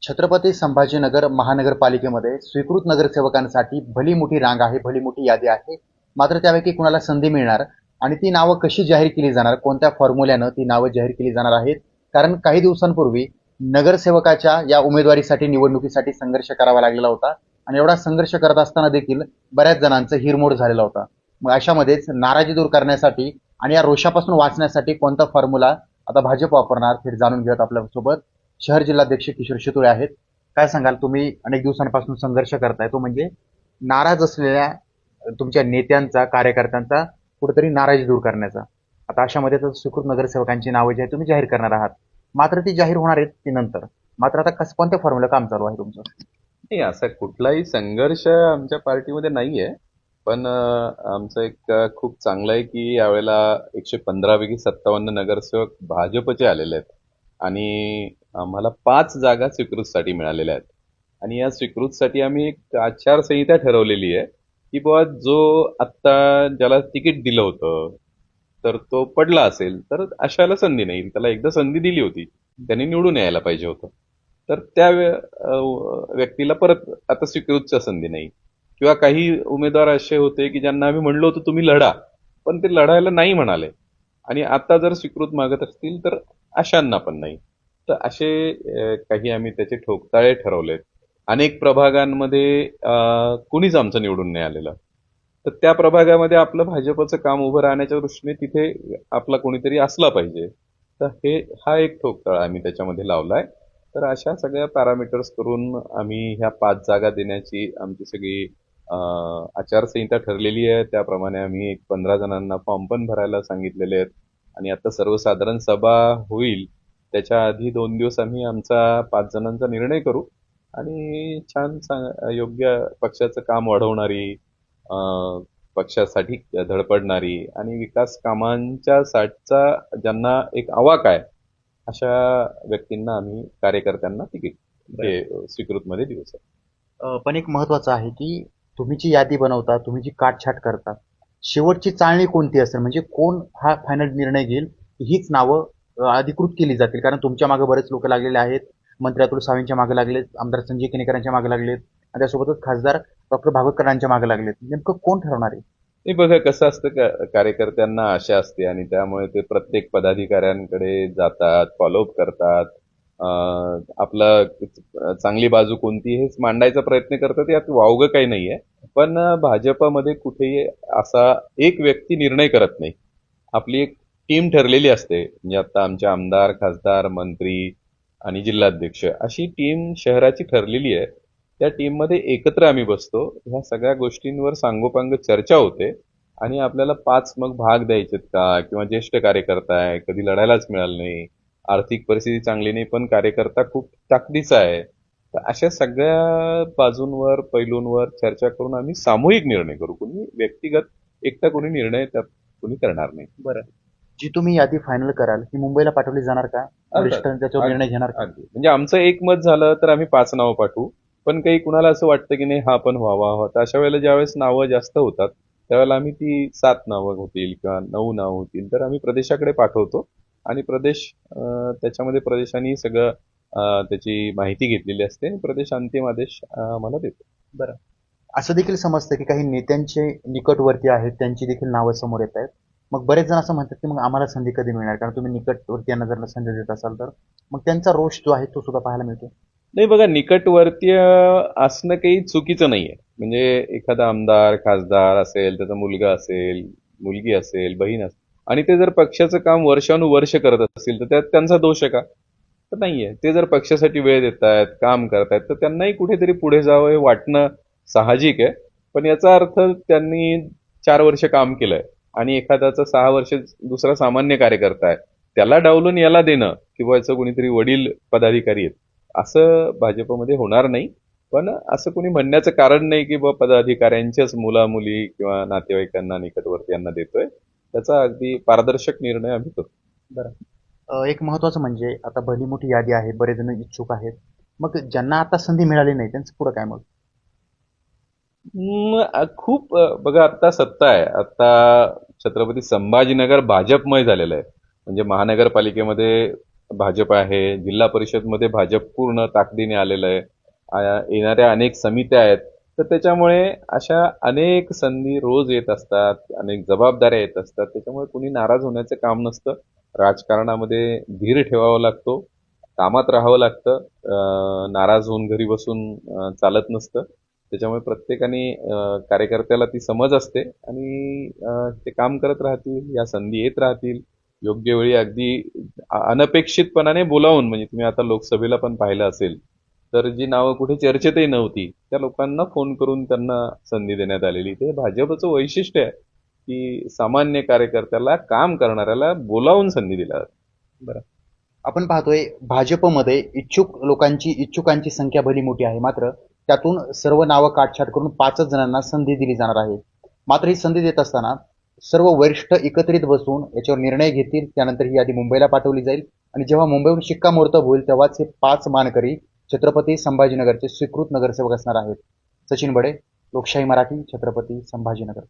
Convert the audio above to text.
छत्रपती संभाजीनगर महानगरपालिकेमध्ये स्वीकृत नगरसेवकांसाठी भली मोठी रांग आहे, भली मोठी यादी आहे. मात्र त्यापैकी कुणाला संधी मिळणार आणि ती नावं कशी जाहीर केली जाणार, कोणत्या फॉर्म्युल्यानं ती नावं जाहीर केली जाणार आहेत? कारण काही दिवसांपूर्वी नगरसेवकाच्या या उमेदवारीसाठी निवडणुकीसाठी संघर्ष करावा लागलेला होता आणि एवढा संघर्ष करत असताना देखील बऱ्याच जणांचा हिरमोड झालेला होता. मग अशामध्येच नाराजी दूर करण्यासाठी आणि या रोषापासून वाचण्यासाठी कोणता फॉर्म्युला आता भाजप वापरणार हे जाणून घेऊयात. आपल्यासोबत शहर जिल्हाध्यक्ष किशोर शितोळे आहेत. काय सांगाल, तुम्ही अनेक दिवसांपासून संघर्ष करताय, तो म्हणजे नाराज असलेल्या तुमच्या नेत्यांचा, कार्यकर्त्यांचा कुठेतरी नाराजी दूर करण्याचा. आता अशामध्ये तर स्वीकृत नगरसेवकांची नावं जी आहेत तुम्ही जाहीर करणार आहात, मात्र ती जाहीर होणार आहेत ती नंतर. मात्र आता कोणत्या फॉर्म्युला काम चालू आहे तुमचं? नाही, असा कुठलाही संघर्ष आमच्या पार्टीमध्ये नाहीये. पण आमचं एक खूप चांगलं आहे की यावेळेला 115 पैकी 57 नगरसेवक भाजपचे आलेले आहेत आणि आम्हाला 5 जागा स्वीकृतसाठी मिळालेल्या आहेत. आणि या स्वीकृतसाठी आम्ही एक आचारसंहिता ठरवलेली आहे की बुवा जो आत्ता ज्याला तिकीट दिलं होतं तर तो पडला असेल तर अशाला संधी नाही. त्याला एकदा संधी दिली होती, त्यांनी निवडून यायला पाहिजे होतं. तर त्या व्यक्तीला परत आता स्वीकृतच्या संधी नाही. किंवा काही उमेदवार असे होते की ज्यांना आम्ही म्हणलो होतो तुम्ही लढा, पण ते लढायला नाही म्हणाले आणि आता जर स्वीकृत मागत असतील तर अशांना पण नाही. तर असे काही आम्ही त्याचे ठोकताळे ठरवलेत. अनेक प्रभागांमध्ये कुणीच आमचं निवडून नाही आलेलं, तर त्या प्रभागामध्ये आपलं भाजपचं काम उभं राहण्याच्या दृष्टीने तिथे आपला कोणीतरी असला पाहिजे. तर हा एक ठोकताळा आम्ही त्याच्यामध्ये लावलाय. तर अशा सगळ्या पॅरामीटर्स करून आम्ही ह्या 5 जागा देण्याची आमची सगळी आचारसंहिता ठरलेली आहे. त्याप्रमाणे आम्ही एक 15 जणांना फॉर्म पण भरायला सांगितलेले आहेत आणि आता सर्वसाधारण सभा होईल त्याच्या आधी 2 दिवस आम्ही आमचा 5 जणांचा निर्णय करू आणि छान योग्य पक्षाचं काम वाढवणारी, पक्षासाठी धडपडणारी आणि विकास कामांच्या साठचा ज्यांना एक आवाक आहे अशा व्यक्तींना आम्ही, कार्यकर्त्यांना तिकीट स्वीकृतमध्ये देऊ शकतो. पण एक महत्वाचं आहे की तुम्ही जी यादी बनवता, तुम्ही जी काटछाट करता, शेवटची चाळणी कोणती असेल, म्हणजे कोण हा फायनल निर्णय घेईल की हीच नावं अधिकृत केली जातील? कारण तुमच्या मागे बरेच लोक लागलेले आहेत. मंत्री अतुल सावेंच्या मागे लागलेत, आमदार संजय केनेकरांच्या मागे लागलेत आणि त्यासोबतच खासदार डॉक्टर भागवतकरांच्या मागे लागलेत. नेमकं कोण ठरवणार आहे? नाही, बघा कसं असतं, कार्यकर्त्यांना आशा असते आणि त्यामुळे ते प्रत्येक पदाधिकाऱ्यांकडे जातात, फॉलोअप करतात, आपलं चांगली बाजू कोणती हेच मांडायचा प्रयत्न करतात. यात वावगं काही नाहीये. पण भाजपमध्ये कुठेही असा एक व्यक्ती निर्णय करत नाही. आपली एक टीम ठरलेली असते. म्हणजे आता आमचे आमदार, खासदार, मंत्री आणि जिल्हाध्यक्ष अशी टीम शहराची ठरलेली आहे. त्या टीममध्ये एकत्र आम्ही बसतो, ह्या सगळ्या गोष्टींवर सांगोपांग चर्चा होते आणि आपल्याला 5 मग भाग द्यायचेत का, किंवा ज्येष्ठ कार्यकर्ता आहे, कधी लढायलाच मिळालं नाही, आर्थिक परिस्थिती चांगली नाही पण कार्यकर्ता खूप ताकदीचा आहे. तर अशा सगळ्या बाजूंवर, पैलूंवर चर्चा करून आम्ही सामूहिक निर्णय करू. कुणी व्यक्तिगत एकटा कोणी निर्णय त्यात कुणी करणार नाही. बरं, जी तुम्ही यादी फायनल कराल ती मुंबईला पाठवली जाणार का? वरिष्ठ त्याच्यावर निर्णय घेणार का? म्हणजे आमचं एकमत झालं तर आम्ही 5 नावं पाठवू. पण काही कुणाला असं वाटतं की नाही हा पण व्हावा, तर अशा वेळेला ज्यावेळेस नावं जास्त होतात त्यावेळेला आम्ही ती 7 नावं होतील किंवा 9 नावं होतील तर आम्ही प्रदेशाकडे पाठवतो आणि प्रदेश त्याच्यामध्ये प्रदेशांनी सगळं त्याची माहिती घेतलेली असते आणि प्रदेश अंतिम आदेश आम्हाला देतो. बरं, असं देखील समजतं की काही नेत्यांचे निकटवर्ती आहेत, त्यांची देखील नावं समोर येत आहेत. मग बरेच जण असं म्हणतात की मग आम्हाला संधी कधी मिळणार, कारण तुम्ही निकटवर्तीयांना जर संधी देत असाल तर मग त्यांचा रोष जो आहे तो सुद्धा पाहायला मिळतो. नाही, बघा, निकटवर्तीय असणं काही चुकीचं नाहीये. म्हणजे एखादा आमदार, खासदार असेल, त्याचा मुलगा असेल, मुलगी असेल, बहीण असेल आणि ते जर पक्षाचं काम वर्षानुवर्ष करत असतील तर त्यात त्यांचा दोष आहे का? तर नाहीये. ते जर पक्षासाठी वेळ देत आहेत, काम करतायत, तर त्यांनाही कुठेतरी पुढे जावं हे वाटणं साहजिक आहे. पण याचा अर्थ त्यांनी 4 वर्ष काम केलंय आणि एखाद्याचा 6 वर्ष दुसरा सामान्य कार्यकर्ता आहे, त्याला डावलून याला देणं किंवा याचं कोणीतरी वडील पदाधिकारी आहेत असं भाजपमध्ये होणार नाही. पण असं कोणी म्हणण्याचं कारण नाही की बा पदाधिकाऱ्यांच्याच मुला-मुली किंवा नातेवाईकांना, निकटवर्तीयांना देतोय. त्याचा अगदी पारदर्शक निर्णय आम्ही करतो. बरं, एक महत्वाचं म्हणजे आता भली मोठी यादी आहे, बरेच जण इच्छुक आहेत. मग ज्यांना आता संधी मिळाली नाही त्यांचं पुढं काय मग? खूप बघा, आता सत्ता आहे, आता छत्रपती संभाजीनगर भाजपमय झालेलं आहे. म्हणजे महानगरपालिकेमध्ये भाजप आहे, जिल्हा परिषदमध्ये भाजप पूर्ण ताकदीने आलेलं आहे. येणाऱ्या अनेक समित्या आहेत. तर त्याच्यामुळे अशा अनेक संधी रोज येत असतात, अनेक जबाबदाऱ्या येत असतात. त्याच्यामुळे कुणी नाराज होण्याचं काम नसतं. राजकारणामध्ये धीर ठेवावा लागतो, कामात राहावं लागतं. नाराज होऊन घरी बसून चालत नसतं. त्याच्यामुळे प्रत्येकाने कार्यकर्त्याला ती समज असते आणि ते काम करत राहतील, या संधी येत राहतील. योग्य वेळी अगदी अनपेक्षितपणाने बोलावून, म्हणजे तुम्ही आता लोकसभेला पण पाहिलं असेल, तर जी नावं कुठे चर्चेतही नव्हती, त्या लोकांना फोन करून त्यांना संधी देण्यात आलेली. ते भाजपचं वैशिष्ट्य आहे, की सामान्य कार्यकर्त्याला, काम करणाऱ्याला बोलावून संधी दिल्या जाते. बरं. आपण पाहतोय भाजपमध्ये इच्छुकांची संख्या भली मोठी आहे. मात्र त्यातून सर्व नावं काटछाट करून 5च जणांना संधी दिली जाणार आहे. मात्र ही संधी देत असताना सर्व वरिष्ठ एकत्रित बसून याच्यावर निर्णय घेतील. त्यानंतर ही यादी मुंबईला पाठवली जाईल आणि जेव्हा मुंबईहून शिक्कामोर्तब होईल तेव्हाच हे 5 मानकरी छत्रपती संभाजीनगरचे स्वीकृत नगरसेवक असणार आहेत. सचिन बडे, लोकशाही मराठी, छत्रपती संभाजीनगर.